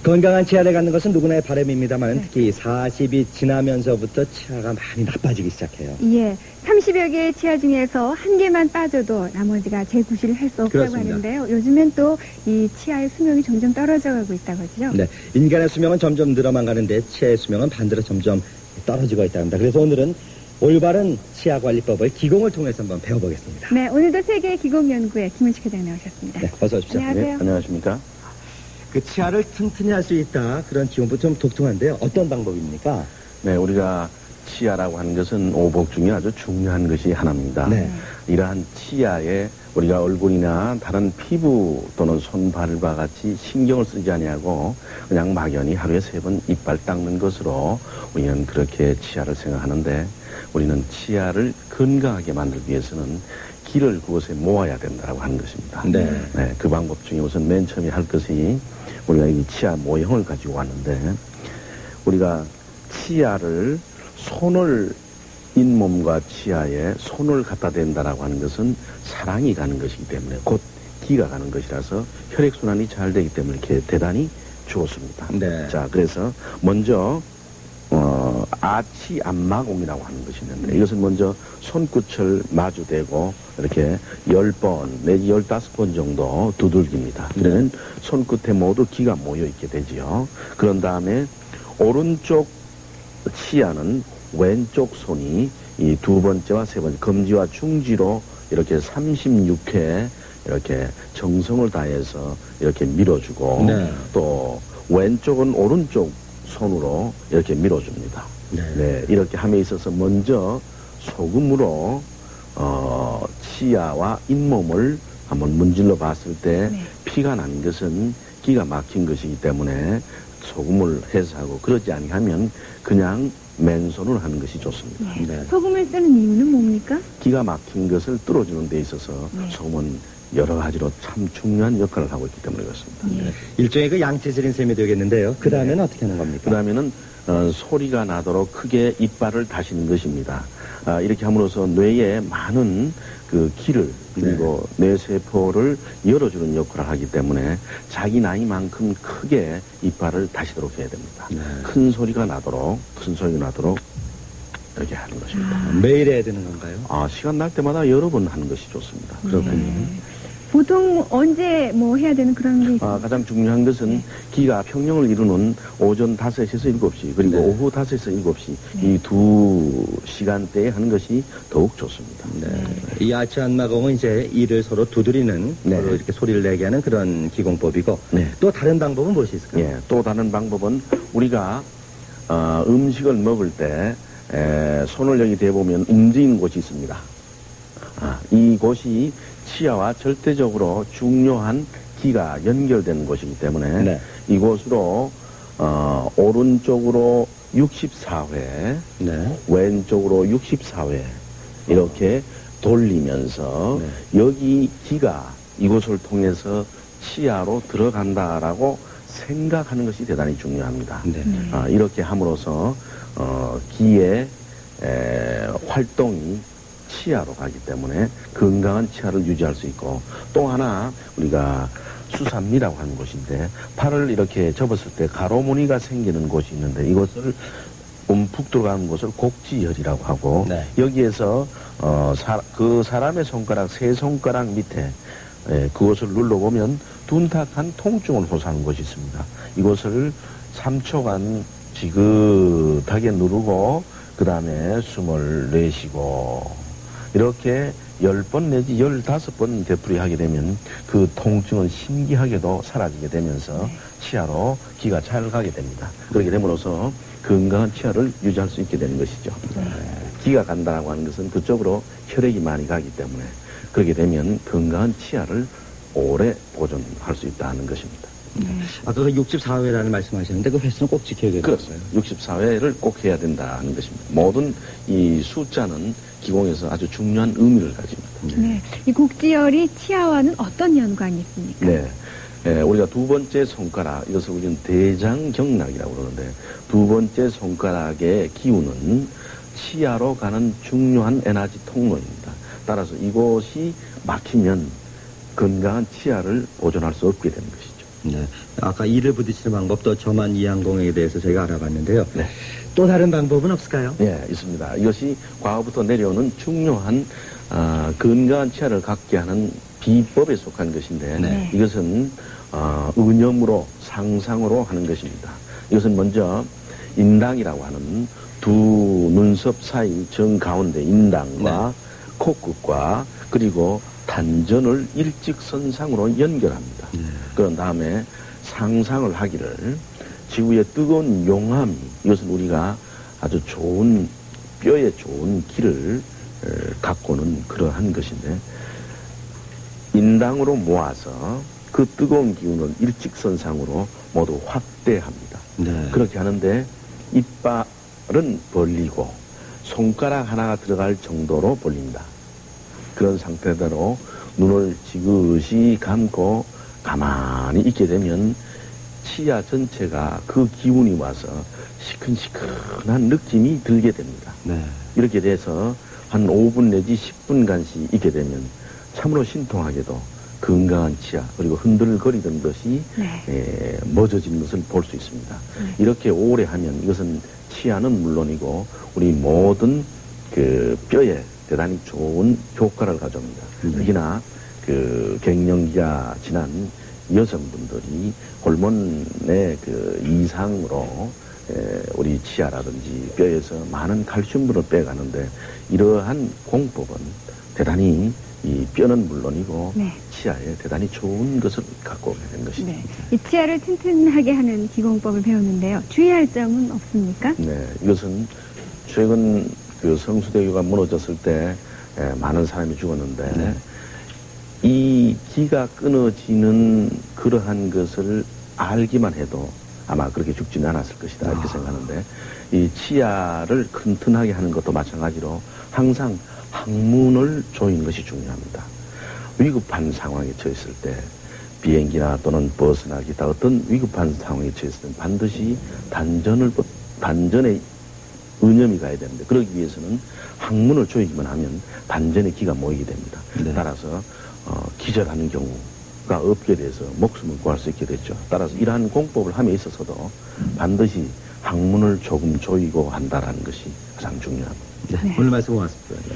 건강한 치아를 갖는 것은 누구나의 바람입니다만 특히 40이 지나면서부터 치아가 많이 나빠지기 시작해요. 예, 30여 개의 치아 중에서 한 개만 빠져도 나머지가 재구실을 할 수 없다고 그렇습니다. 하는데요. 요즘엔 또 이 치아의 수명이 점점 떨어져가고 있다고 하죠. 네, 인간의 수명은 점점 늘어만 가는데 치아의 수명은 반대로 점점 떨어지고 있다고 합니다. 그래서 오늘은 올바른 치아관리법을 기공을 통해서 한번 배워보겠습니다. 네, 오늘도 세계 기공연구회 김은식 회장 나오셨습니다. 네, 어서 오십시오. 안녕하세요. 네, 안녕하십니까? 그 치아를 튼튼히 할 수 있다, 그런 기공법 좀 독특한데요. 어떤 방법입니까? 네, 우리가 치아라고 하는 것은 오복 중에 아주 중요한 것이 하나입니다. 네. 이러한 치아에 우리가 얼굴이나 다른 피부 또는 손발과 같이 신경을 쓰지 아니하고 그냥 막연히 하루에 3번 이빨 닦는 것으로 우리는 그렇게 치아를 생각하는데, 우리는 치아를 건강하게 만들기 위해서는 기를 그곳에 모아야 된다고 하는 것입니다. 네. 네, 그 방법 중에 우선 맨 처음에 할 것이, 우리가 이 치아 모형을 가지고 왔는데, 우리가 치아를 손을, 잇몸과 치아에 손을 갖다 댄다라고 하는 것은 사랑이 가는 것이기 때문에, 곧 기가 가는 것이라서 혈액순환이 잘 되기 때문에 이렇게 대단히 좋습니다. 네. 자, 그래서 먼저 아치 안마공이라고 하는 것이 있는데, 이것은 먼저 손끝을 마주대고 이렇게 10번 내지 15번 정도 두들깁니다. 그러면 손끝에 모두 기가 모여 있게 되지요. 그런 다음에 오른쪽 치아는 왼쪽 손이 이 2번째와 3번째 검지와 중지로 이렇게 36회 이렇게 정성을 다해서 이렇게 밀어주고, 네. 또 왼쪽은 오른쪽 손으로 이렇게 밀어줍니다. 네, 이렇게 함에 있어서 먼저 소금으로 치아와 잇몸을 한번 문질러 봤을 때 피가 난 것은 기가 막힌 것이기 때문에 소금을 해서 하고, 그러지 아니하면 그냥 맨손으로 하는 것이 좋습니다. 네. 소금을 쓰는 이유는 뭡니까? 기가 막힌 것을 뚫어주는 데 있어서 소금은 여러 가지로 참 중요한 역할을 하고 있기 때문에 그렇습니다. 네. 일종의 그 양치질인 셈이 되겠는데요. 그 다음에는 어떻게 하는 겁니까? 그 다음에는 소리가 나도록 크게 이빨을 다시는 것입니다. 이렇게 함으로써 뇌에 많은 그 기를, 그리고 뇌세포를 열어주는 역할을 하기 때문에 자기 나이만큼 크게 이빨을 다시도록 해야 됩니다. 큰 소리가 나도록 이렇게 하는 것입니다. 매일 해야 되는 건가요? 시간 날 때마다 여러 번 하는 것이 좋습니다. 그렇군요. 보통 언제 뭐 해야 되는 그런 게 있어요? 가장 중요한 것은 기가 평형을 이루는 오전 5시에서 7시, 그리고 오후 5시에서 7시, 이 두 시간대에 하는 것이 더욱 좋습니다. 이 아치 안마공은 이제 이를 서로 두드리는, 서로 이렇게 소리를 내게 하는 그런 기공법이고, 또 다른 방법은 무엇이 있을까요? 예, 또 다른 방법은 우리가 음식을 먹을 때 손을 여기 대보면 움직이는 곳이 있습니다. 이곳이 치아와 절대적으로 중요한 기가 연결되는 곳이기 때문에 이곳으로 오른쪽으로 64회, 왼쪽으로 64회 이렇게 돌리면서 여기 기가 이곳을 통해서 치아로 들어간다라고 생각하는 것이 대단히 중요합니다. 이렇게 함으로써 기의 활동이 치아로 가기 때문에 건강한 치아를 유지할 수 있고, 또 하나 우리가 수삼리라고 하는 곳인데, 팔을 이렇게 접었을 때 가로무늬가 생기는 곳이 있는데, 이것을 움푹 들어가는 곳을 곡지혈이라고 하고, 여기에서 그 사람의 손가락 3손가락 밑에 그것을 눌러보면 둔탁한 통증을 호소하는 곳이 있습니다. 이곳을 3초간 지긋하게 누르고 그 다음에 숨을 내쉬고 이렇게 10번 내지 15번 되풀이하게 되면 그 통증은 신기하게도 사라지게 되면서 치아로 기가 잘 가게 됩니다. 그렇게 됨으로써 건강한 치아를 유지할 수 있게 되는 것이죠. 기가 간다고 하는 것은 그쪽으로 혈액이 많이 가기 때문에 그렇게 되면 건강한 치아를 오래 보존할 수 있다는 것입니다. 아까 그 64회라는 말씀하셨는데 그 횟수는 꼭 지켜야겠어요. 그렇습니다. 64회를 꼭 해야 된다는 것입니다. 모든 이 숫자는 기공에서 아주 중요한 의미를 가집니다. 이 곡지혈이 치아와는 어떤 연관이 있습니까? 우리가 두 번째 손가락, 이것을 우리는 대장경락이라고 그러는데, 두 번째 손가락의 기운은 치아로 가는 중요한 에너지 통로입니다. 따라서 이곳이 막히면 건강한 치아를 보존할 수 없게 되는 것이죠. 네. 아까 이를 부딪히는 방법 또 저만 이항공에 대해서 저희가 알아봤는데요. 네. 또 다른 방법은 없을까요? 예, 있습니다. 이것이 과거부터 내려오는 중요한 건강한 치아를 갖게 하는 비법에 속한 것인데 네. 이것은 의념으로 상상으로 하는 것입니다. 이것은 먼저 인당이라고 하는 두 눈썹 사이 정가운데 인당과 코끝과 그리고 단전을 일직선상으로 연결합니다. 그런 다음에 상상을 하기를 지구의 뜨거운 용암, 이것은 우리가 아주 좋은 뼈에 좋은 기를 갖고는 그러한 것인데 인당으로 모아서 그 뜨거운 기운을 일직선상으로 모두 확대합니다. 네. 그렇게 하는데 이빨은 벌리고 손가락 하나가 들어갈 정도로 벌린다. 그런 상태대로 눈을 지그시 감고 가만히 있게 되면 치아 전체가 그 기운이 와서 시큰시큰한 느낌이 들게 됩니다. 네. 이렇게 돼서 한 5분 내지 10분간씩 있게 되면 참으로 신통하게도 건강한 치아 그리고 흔들거리던 것이 네. 멎어지는 것을 볼 수 있습니다. 이렇게 오래 하면 이것은 치아는 물론이고 우리 모든 그 뼈에 대단히 좋은 효과를 가져옵니다. 특히나 그 갱년기가 지난 여성분들이 호르몬의 그 이상으로 우리 치아라든지 뼈에서 많은 칼슘분을 빼가는데 이러한 공법은 대단히 이 뼈는 물론이고 네. 치아에 대단히 좋은 것을 갖고 오게 된 것입니다. 네. 이 치아를 튼튼하게 하는 기공법을 배웠는데요. 주의할 점은 없습니까? 네, 이것은 최근 그 성수대교가 무너졌을 때 많은 사람이 죽었는데 네. 이 기가 끊어지는 그러한 것을 알기만 해도 아마 그렇게 죽지는 않았을 것이다 이렇게 생각하는데 이 치아를 튼튼하게 하는 것도 마찬가지로 항상 항문을 조이는 것이 중요합니다. 위급한 상황에 처했을 때 비행기나 또는 버스나 기타 어떤 위급한 상황에 처했을 때 반드시 단전에 의념이 가야 되는데 그러기 위해서는 항문을 조이기만 하면 단전에 기가 모이게 됩니다. 네. 따라서 기절하는 경우가 없게 돼서 목숨을 구할 수 있게 됐죠. 따라서 이러한 공법을 함에 있어서도 반드시 항문을 조금 조이고 한다라는 것이 가장 중요합니다. 네. 오늘 말씀 고맙습니다. 네.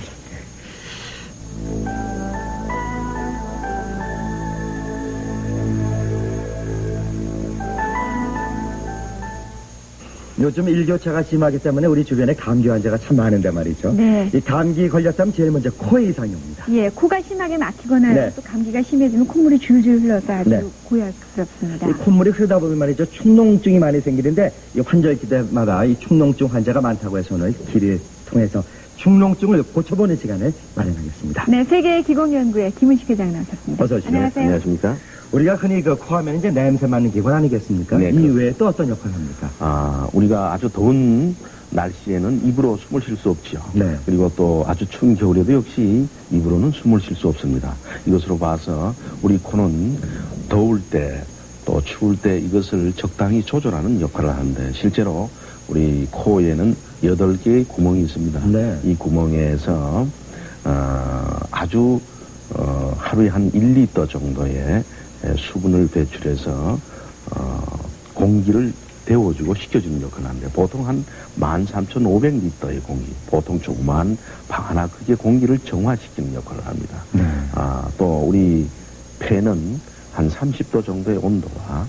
요즘 일교차가 심하기 때문에 우리 주변에 감기 환자가 참 많은데 말이죠. 네. 이 감기 걸렸다면 제일 먼저 코에 이상이 옵니다. 예, 코가 심하게 막히거나 네. 또 감기가 심해지면 콧물이 줄줄 흘러서 아주 네. 고약스럽습니다. 이 콧물이 흐르다 보면 말이죠. 축농증이 많이 생기는데 이 환절기 때마다 이 축농증 환자가 많다고 해서 오늘 길을 통해서 축농증을 고쳐보는 시간을 마련하겠습니다. 네, 세계 기공연구의 김은식 회장 나오셨습니다. 어서 오시죠. 안녕하세요. 안녕하십니까? 우리가 흔히 그 코하면 이제 냄새 맡는 기관 아니겠습니까? 네, 이 그렇습니다. 외에 또 어떤 역할을 합니까? 우리가 아주 더운 날씨에는 입으로 숨을 쉴 수 없지요. 네. 그리고 또 아주 추운 겨울에도 역시 입으로는 숨을 쉴 수 없습니다. 이것으로 봐서 우리 코는 더울 때 또 추울 때 이것을 적당히 조절하는 역할을 하는데 실제로 우리 코에는 8개의 구멍이 있습니다. 네. 이 구멍에서 아주 하루에 한 1리터 정도의 수분을 배출해서 공기를 데워주고 식혀주는 역할을 하는데 보통 한 13,500리터의 공기, 보통 조그만 방 하나 크기의 공기를 정화시키는 역할을 합니다. 네. 또 우리 폐는 한 30도 정도의 온도와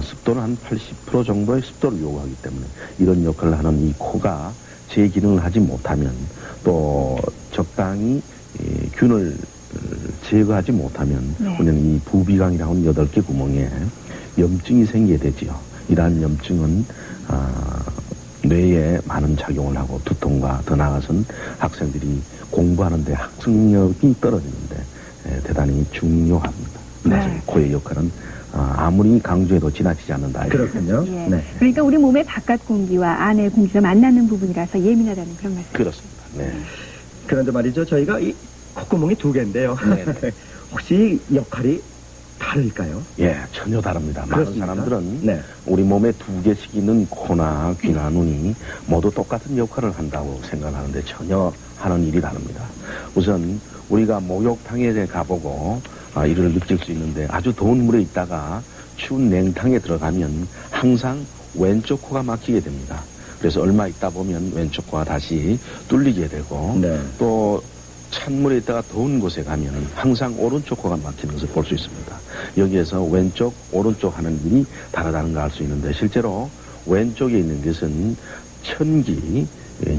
습도는 한 80% 정도의 습도를 요구하기 때문에 이런 역할을 하는 이 코가 제 기능을 하지 못하면 또 적당히 균을 제거하지 못하면 네. 우리는 이 부비강이라고 하는 8개 구멍에 염증이 생기게 되지요. 이러한 염증은 뇌에 많은 작용을 하고 두통과 더 나아가서는 학생들이 공부하는데 학습력이 떨어지는데 대단히 중요합니다. 네. 그래서 코의 역할은 아무리 강조해도 지나치지 않는다. 그렇군요. 예. 네. 그러니까 우리 몸의 바깥 공기와 안의 공기가 만나는 부분이라서 예민하다는 그런 말씀. 그렇습니다. 네. 그런데 말이죠. 저희가 이 콧구멍이 2개인데요. 네. 혹시 역할이 다를까요? 예, 전혀 다릅니다. 많은 그렇습니까? 사람들은 네. 우리 몸에 2개씩 있는 코나 귀나 눈이 모두 똑같은 역할을 한다고 생각하는데 전혀 하는 일이 다릅니다. 우선 우리가 목욕탕에 가보고 이를 느낄 수 있는데 아주 더운 물에 있다가 추운 냉탕에 들어가면 항상 왼쪽 코가 막히게 됩니다. 그래서 얼마 있다 보면 왼쪽 코가 다시 뚫리게 되고 네. 또 찬물에 있다가 더운 곳에 가면 항상 오른쪽 코가 막히는 것을 볼 수 있습니다. 여기에서 왼쪽, 오른쪽 하는 일이 다르다는 걸 알 수 있는데 실제로 왼쪽에 있는 것은 천기,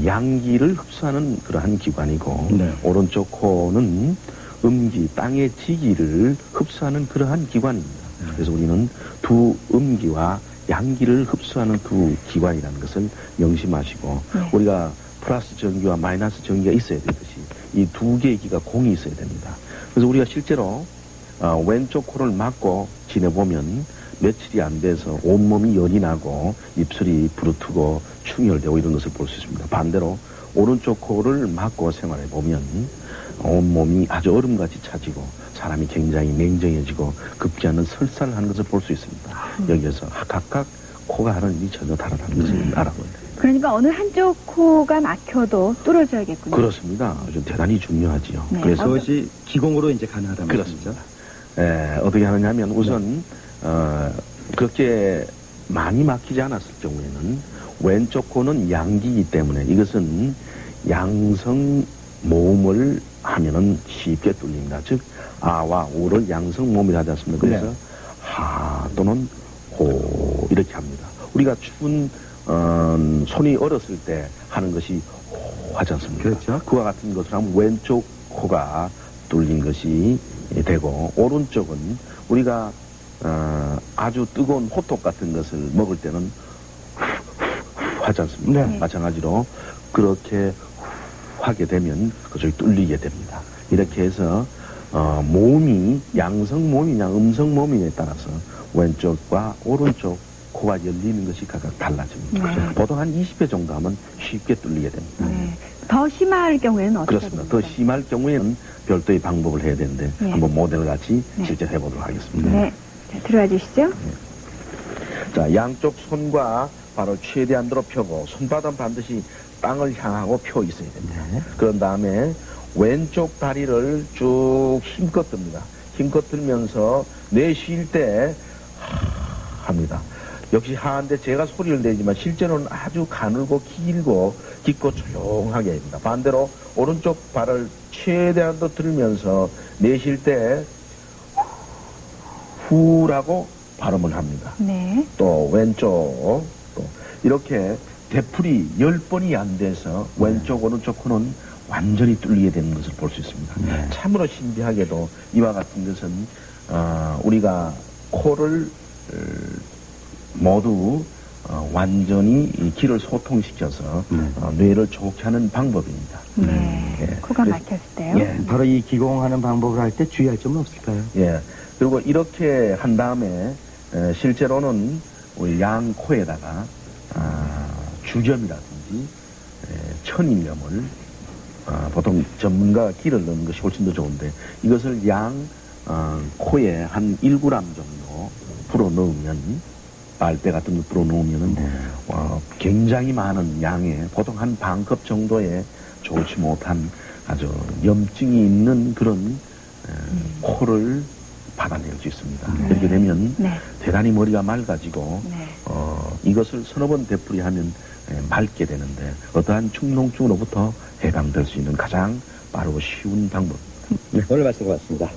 양기를 흡수하는 그러한 기관이고 네. 오른쪽 코는 음기, 땅의 지기를 흡수하는 그러한 기관입니다. 그래서 우리는 두 음기와 양기를 흡수하는 두 기관이라는 것을 명심하시고 우리가 플러스 전기와 마이너스 전기가 있어야 되듯이 이 두 개의 기가 공이 있어야 됩니다. 그래서 우리가 실제로 왼쪽 코를 막고 지내보면 며칠이 안 돼서 온몸이 열이 나고 입술이 부르트고 충혈되고 이런 것을 볼 수 있습니다. 반대로 오른쪽 코를 막고 생활해보면 온몸이 아주 얼음같이 차지고 사람이 굉장히 냉정해지고 급지 않은 설사를 것을 볼 수 있습니다. 여기에서 각각 코가 하는 일이 전혀 다르다는 것을 알아보야 돼요. 그러니까 어느 한쪽 코가 막혀도 뚫어줘야겠군요. 그렇습니다. 아주 대단히 중요하지요. 네. 그래서 그것이 기공으로 이제 가능하다는 그렇습니다. 말씀이죠? 어떻게 하느냐면 우선 그렇게 많이 막히지 않았을 경우에는 왼쪽 코는 양기이기 때문에 이것은 양성 모음을 하면은 쉽게 뚫립니다. 즉 아와 오를 양성 모음이라 하지 않습니까? 그래서 네. 하 또는 호 이렇게 합니다. 우리가 추운 손이 얼었을 때 하는 것이 호 하지 않습니까? 그렇죠. 그와 같은 것을 하면 왼쪽 코가 뚫린 것이 되고 오른쪽은 우리가 아주 뜨거운 호떡 같은 것을 먹을 때는 하지 않습니까? 네. 마찬가지로 그렇게 하게 되면 그쪽이 뚫리게 됩니다. 이렇게 해서 모음이 양성 모음이냐 음성 모음이냐에 따라서 왼쪽과 오른쪽 코가 열리는 것이 각각 달라집니다. 네. 보통 한 20회 정도 하면 쉽게 뚫리게 됩니다. 네. 더 심할 경우에는 어떻게 그렇습니다. 됩니까? 더 심할 경우에는 별도의 방법을 해야 되는데 네. 한번 모델을 같이 네. 실제 해보도록 하겠습니다. 네. 자, 들어와 주시죠. 자, 양쪽 손과 발을 최대한대로 펴고 손바닥은 반드시 땅을 향하고 펴 있어야 됩니다. 네. 그런 다음에 왼쪽 다리를 쭉 힘껏 듭니다. 힘껏 들면서 내쉴 때 합니다. 역시 하한데 제가 소리를 내지만 실제로는 아주 가늘고 길고 깊고 조용하게 합니다. 반대로 오른쪽 발을 최대한 더 들면서 내쉴 때 후라고 발음을 합니다. 네. 또 왼쪽 또 이렇게 되풀이 10번이 안 돼서 왼쪽 오른쪽 코는 완전히 뚫리게 되는 것을 볼 수 있습니다. 네. 참으로 신비하게도 이와 같은 것은 우리가 코를 모두 완전히 이 기를 소통시켜서 뇌를 좋게 하는 방법입니다. 네. 예. 코가 그래서- 막혔을 때요. 예. 바로 이 기공하는 방법을 할 때 주의할 점은 없을까요? 예. 그리고 이렇게 한 다음에 실제로는 우리 양 코에다가 주겸이라든지 천일염을 보통 전문가가 기를 넣는 것이 훨씬 더 좋은데 이것을 양 코에 한 1g 정도 불어 넣으면 빨대 같은 거 불어 놓으면은 굉장히 많은 양의 보통 한 반컵 정도의 좋지 못한 아주 염증이 있는 그런 코를 받아낼 수 있습니다. 이렇게 되면 네. 대단히 머리가 맑아지고 네. 이것을 서너 번 되풀이하면 맑게 되는데 어떠한 축농증으로부터 해방될 수 있는 가장 빠르고 쉬운 방법. 네, 오늘 말씀 고맙습니다.